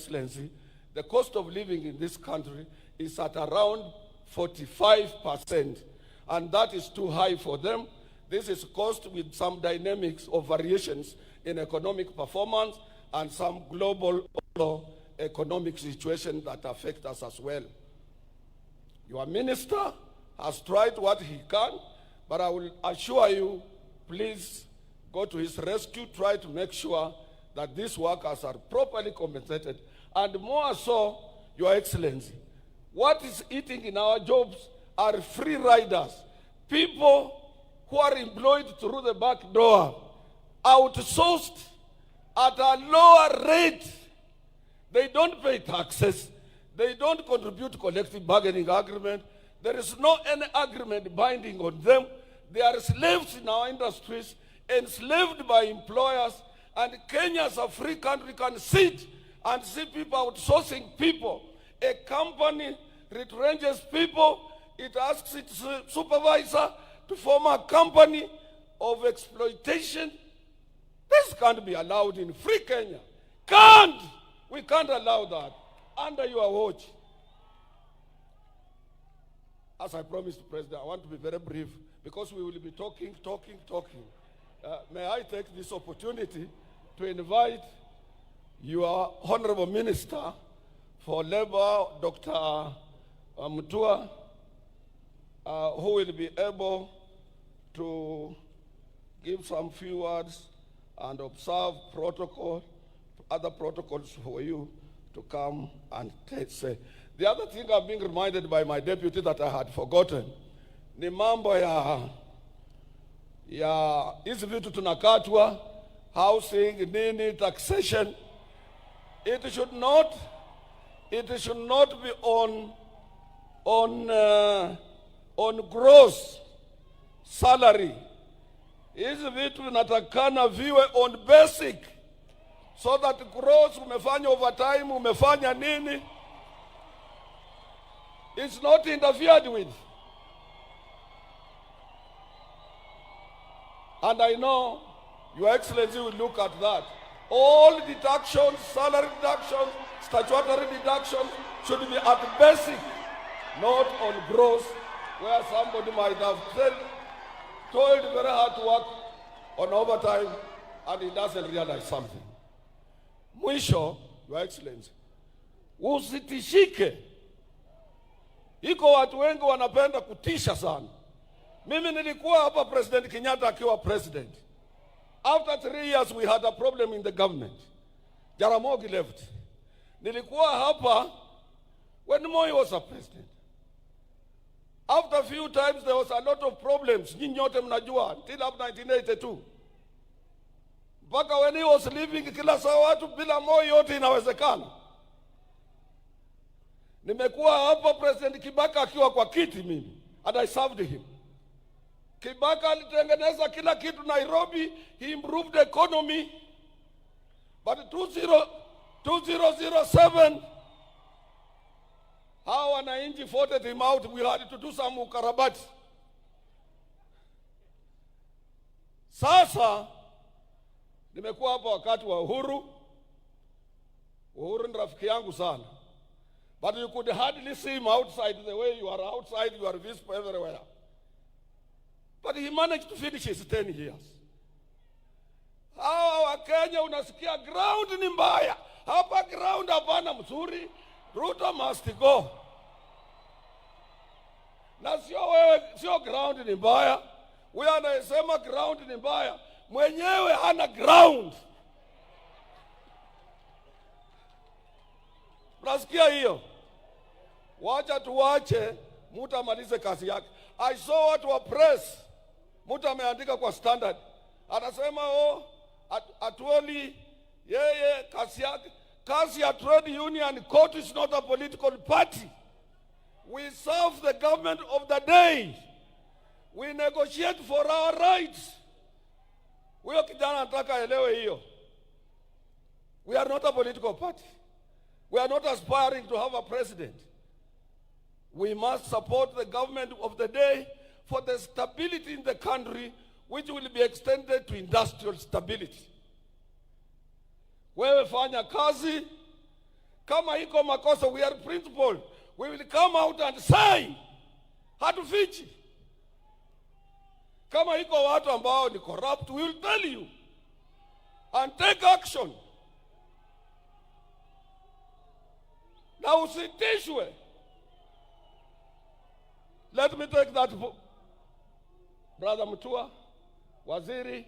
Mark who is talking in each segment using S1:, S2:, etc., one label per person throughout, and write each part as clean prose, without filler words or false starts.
S1: Excellency, the cost of living in this country is at around 45%, and that is too high for them. This is caused with some dynamics of variations in economic performance and some global economic situations that affect us as well. Your minister has tried what he can, but I will assure you, please go to his rescue, try to make sure that these workers are properly compensated, and more so, Your Excellency, what is eating in our jobs are free riders, people who are employed through the back door, outsourced at a lower rate. They don't pay taxes, they don't contribute to collective bargaining agreement, there is no any agreement binding on them. They are slaves in our industries, enslaved by employers, and Kenya as a free country can sit and see people outsourcing people. A company retrenches people, it asks its supervisor to form a company of exploitation. This can't be allowed in free Kenya. We can't allow that under your watch. As I promised the President, I want to be very brief because we will be talking. May I take this opportunity to invite your Honorable Minister for Labor, Dr. Mutua, who will be able to give some few words and observe protocol, other protocols for you to come and say. The other thing I'm being reminded by my deputy that I had forgotten, ni mambo ya hizi vitu tunakatwa, housing, nini, taxation. It should not be on gross salary. Hizi vitu vinatakana viwe on basic, so that gross, umefanya overtime, umefanya nini, it's not interfered with. And I know Your Excellency will look at that. All deductions, salary deductions, statutory deductions should be at basic, not on gross, where somebody might have toiled very hard to work on overtime and he doesn't realize something. Mwisho, Your Excellency, usitishike. Iko watu wengi wanapenda kutisha sana. Mimi nilikuwa hapa President Kenyatta akiwa president. After 3 years we had a problem in the government. Jaramogi left. Nilikuwa hapa when Moi was a president. After a few times there was a lot of problems. Nyinyi nyote mnajua until up 1982. Mpaka when he was leaving, kila saa watu bila Moi yote inawezekana. Nimekuwa hapa President Kibaka akiwa kwa kiti mimi, and I served him. Kibaka alitengeneza kila kitu Nairobi, he improved the economy. But 2007, how wananchi voted him out, we had to do some ukarabati. Sasa, nimekuwa hapa wakati wa Uhuru. Uhuru ni rafiki yangu sana. But you could hardly see him outside the way you are outside, you are visible everywhere. But he managed to finish his 10 years. Hawa wa Kenya unasikia ground ni mbaya. Hapa ground hapana mzuri. Ruto must go. Na sio ground ni mbaya. Wewe anasema ground ni mbaya. Mwenyewe hana ground. Unasikia hiyo? Wacha tuwache Muta amalize kazi yake. I saw watu wa press, Muta ameandika kwa Standard, anasema Atwoli yeye kazi ya trade union court is not a political party. We serve the government of the day. We negotiate for our rights. Huyo kijana anataka elewe hiyo. We are not a political party. We are not aspiring to have a president. We must support the government of the day for the stability in the country, which will be extended to industrial stability. Wewe fanya kazi Kama iko makosa, we are principled. We will come out and say, hatufichi. Kama iko watu ambao ni corrupt, we will tell you and take action. Na usitishwe. Let me take that. Brother Mutua, waziri,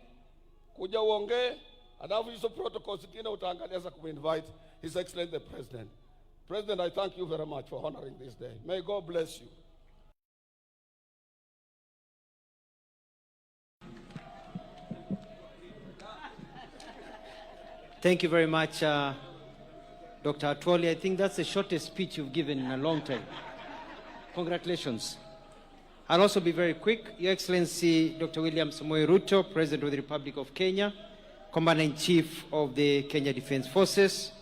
S1: kuja uongee, alafu hizo protocols zingine utaangalia za kuinvite His Excellency the President. President, I thank you very much for honoring this day. May God bless you.
S2: Thank you very much, Dr. Atwoli. I think that's the shortest speech you've given in a long time. Congratulations. I'll also be very quick. Your Excellency, Dr. William Samoei Ruto, President of the Republic of Kenya, Commander-in-Chief of the Kenya Defence Forces,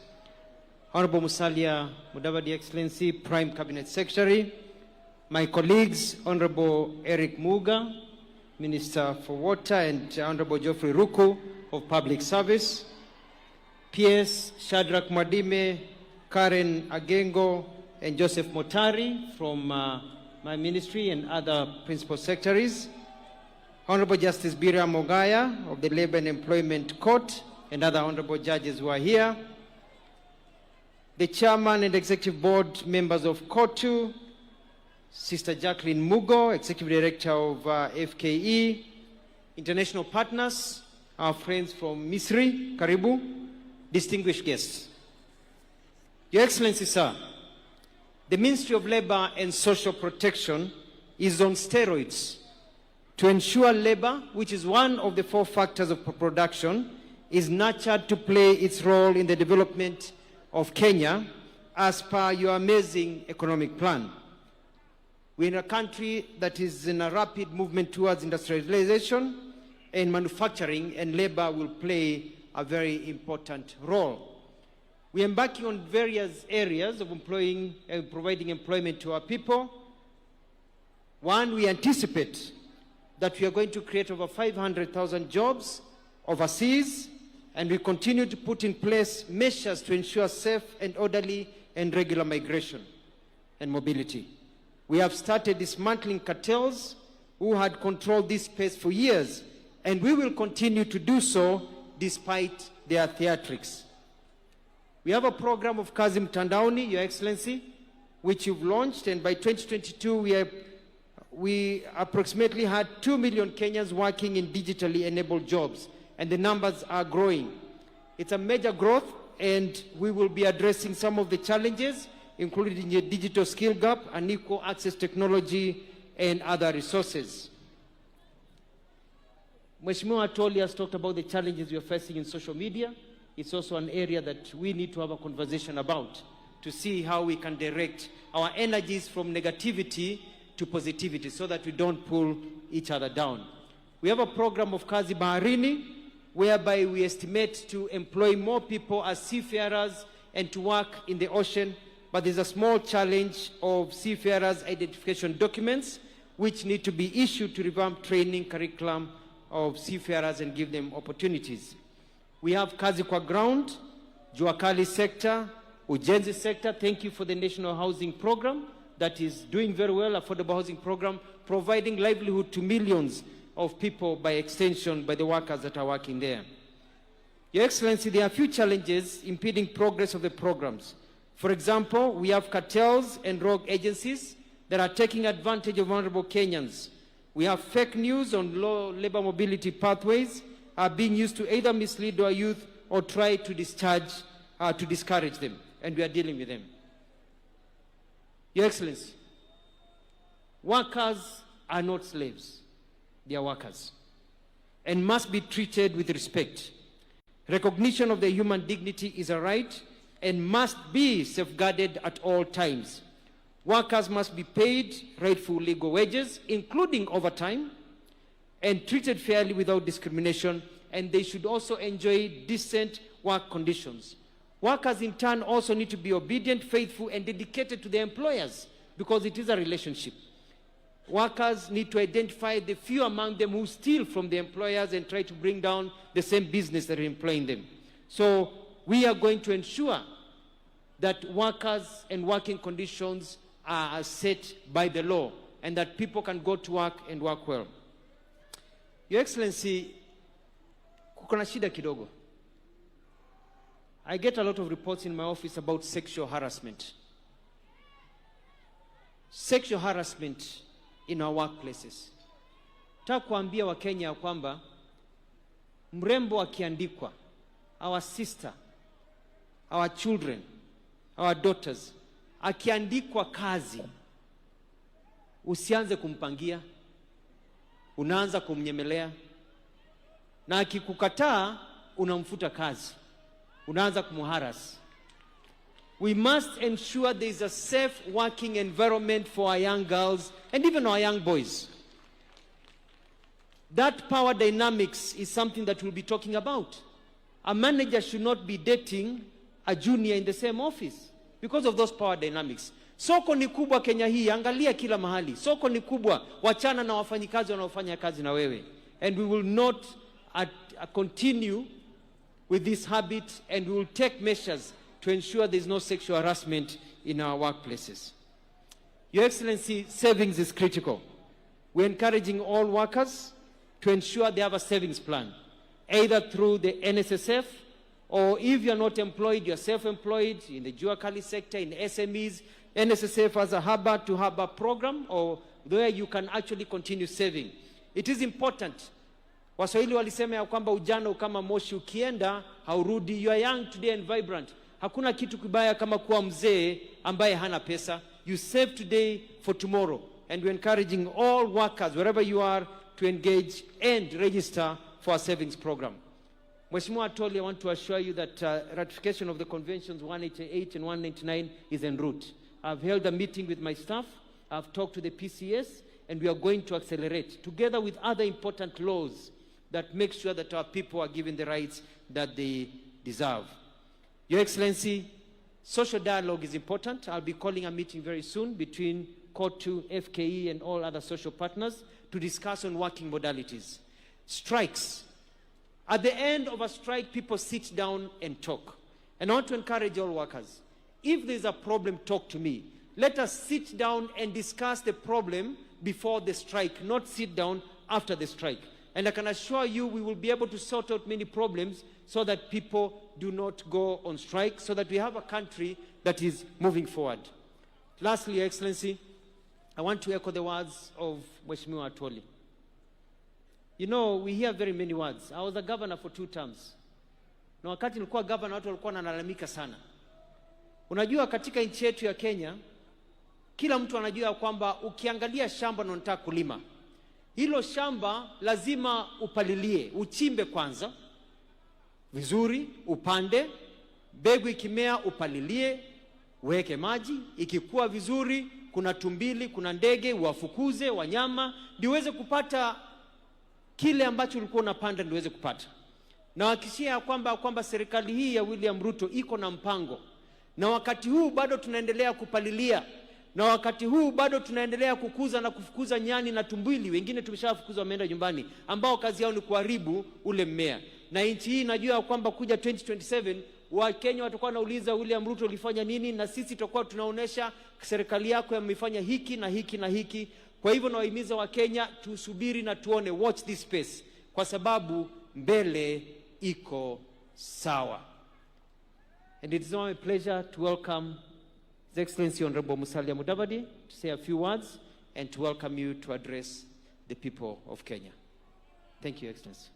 S2: Honorable Musalia Mudavadi, Excellency, Prime Cabinet Secretary, my colleagues, Honorable Eric Muga, Minister for Water, and Honorable Geoffrey Ruku of Public Service, PS Shadrach Mwadime, Karen Agengo, and Joseph Motari from my ministry and other principal secretaries, Honorable Justice Bila Mogaya of the Labor and Employment Court, and other honorable judges who are here, the chairman and executive board members of COTU, Sister Jacqueline Mugo, executive director of FKE, international partners, our friends from Misri, Karibu, distinguished guests. Your Excellency, sir, the Ministry of Labor and Social Protection is on steroids to ensure labor, which is one of the 4 factors of production, is nurtured to play its role in the development of Kenya as per your amazing economic plan. We're in a country that is in a rapid movement towards industrialization and manufacturing, and labor will play a very important role. We are embarking on various areas of employing and providing employment to our people. One, we anticipate that we are going to create over 500,000 jobs overseas, and we continue to put in place measures to ensure safe and orderly and regular migration and mobility. We have started dismantling cartels who had controlled this space for years, and we will continue to do so despite their theatrics. We have a program of Kazi Mtandaoni, Your Excellency, which you've launched, and by 2022 we approximately had 2 million Kenyans working in digitally enabled jobs, and the numbers are growing. It's a major growth, and we will be addressing some of the challenges, including the digital skill gap, unequal access technology, and other resources. Mheshimiwa Atwoli has talked about the challenges we are facing in social media. It's also an area that we need to have a conversation about to see how we can direct our energies from negativity to positivity so that we don't pull each other down. We have a program of Kazi Baharini, whereby we estimate to employ more people as seafarers and to work in the ocean, but there's a small challenge of seafarers' identification documents which need to be issued to revamp training curriculum of seafarers and give them opportunities. We have Kazi Kwa Ground, Juakali sector, Ujenzi sector. Thank you for the National Housing Program that is doing very well, affordable housing program, providing livelihood to millions of people by extension by the workers that are working there. Your Excellency, there are a few challenges impeding progress of the programs. For example, we have cartels and rogue agencies that are taking advantage of vulnerable Kenyans. We have fake news on low labor mobility pathways are being used to either mislead our youth or try to discourage them, and we are dealing with them. Your Excellency, workers are not slaves. They are workers and must be treated with respect. Recognition of their human dignity is a right and must be safeguarded at all times. Workers must be paid rightful legal wages, including overtime, and treated fairly without discrimination, and they should also enjoy decent work conditions. Workers in turn also need to be obedient, faithful, and dedicated to their employers because it is a relationship. Workers need to identify the few among them who steal from the employers and try to bring down the same business that are employing them. So we are going to ensure that workers and working conditions are set by the law and that people can go to work and work well. Your Excellency, kuna shida kidogo. I get a lot of reports in my office about sexual harassment. Sexual harassment in our workplaces. Nataka kuambia Wakenya ya kwamba mrembo akiandikwa, our sister, our children, our daughters, akiandikwa kazi, usianze kumpangia, unaanza kumnyemelea, na akikukataa unamfuta kazi, unaanza kumharas. We must ensure there is a safe working environment for our young girls and even our young boys. That power dynamics is something that we'll be talking about. A manager should not be dating a junior in the same office because of those power dynamics. Soko ni kubwa Kenya hii, angalia kila mahali. Soko ni kubwa, wachana na wafanyikazi wanaofanya kazi na wewe. And we will not continue with this habit, and we will take measures to ensure there is no sexual harassment in our workplaces. Your Excellency, savings is critical. We're encouraging all workers to ensure they have a savings plan, either through the NSSF, or if you're not employed, you're self-employed in the Juakali sector, in SMEs, NSSF has a Haba-to-Haba program, or where you can actually continue saving. It is important. Waswahili walisema ya kwamba ujana kama moshi ukienda haurudi. You are young today and vibrant. Hakuna kitu kibaya kama kuwa mzee ambaye hana pesa. You save today for tomorrow. And we're encouraging all workers, wherever you are, to engage and register for a savings program. Mheshimiwa Atwoli, I want to assure you that ratification of the conventions 188 and 199 is en route. I've held a meeting with my staff. I've talked to the PCS, and we are going to accelerate, together with other important laws that make sure that our people are given the rights that they deserve. Your Excellency, social dialogue is important. I'll be calling a meeting very soon between COTU, FKE, and all other social partners to discuss on working modalities. Strikes. At the end of a strike, people sit down and talk. And I want to encourage all workers. If there's a problem, talk to me. Let us sit down and discuss the problem before the strike, not sit down after the strike. And I can assure you we will be able to sort out many problems so that people do not go on strike, so that we have a country that is moving forward. Lastly, Your Excellency, I want to echo the words of Mheshimiwa Atwoli. You know, we hear very many words. I was a governor for 2 terms. Na wakati nilikuwa governor, watu walikuwa wanalalamika sana. Unajua katika nchi yetu ya Kenya, kila mtu anajua kwamba ukiangalia shamba na unataka kulima, hilo shamba lazima upalilie, uchimbe kwanza vizuri, upande, mbegu ikimea upalilie, weke maji, ikikua vizuri, kuna tumbili, kuna ndege, uwafukuze wanyama, ndiweze kupata kile ambacho ulikuwa unapanda, ndiweze kupata. Na wakishia kwamba serikali hii ya William Ruto iko na mpango, na wakati huu bado tunaendelea kupalilia, na wakati huu bado tunaendelea kukuza na kufukuza nyani na tumbili, wengine tumeshafukuza wameenda nyumbani, ambao kazi yao ni kuharibu ule mmea. Na nchi hii najua kwamba kuja 2027 Wakenya watakuwa wanauliza William Ruto ulifanya nini, na sisi tutakuwa tunaonesha serikali yako yamefanya hiki na hiki na hiki. Kwa hivyo nawahimiza Wakenya tusubiri na tuone, watch this space, kwa sababu mbele iko sawa. And it is now my pleasure to welcome His Excellency Honorable Musalia Mudavadi to say a few words and to welcome you to address the people of Kenya. Thank you, Excellency.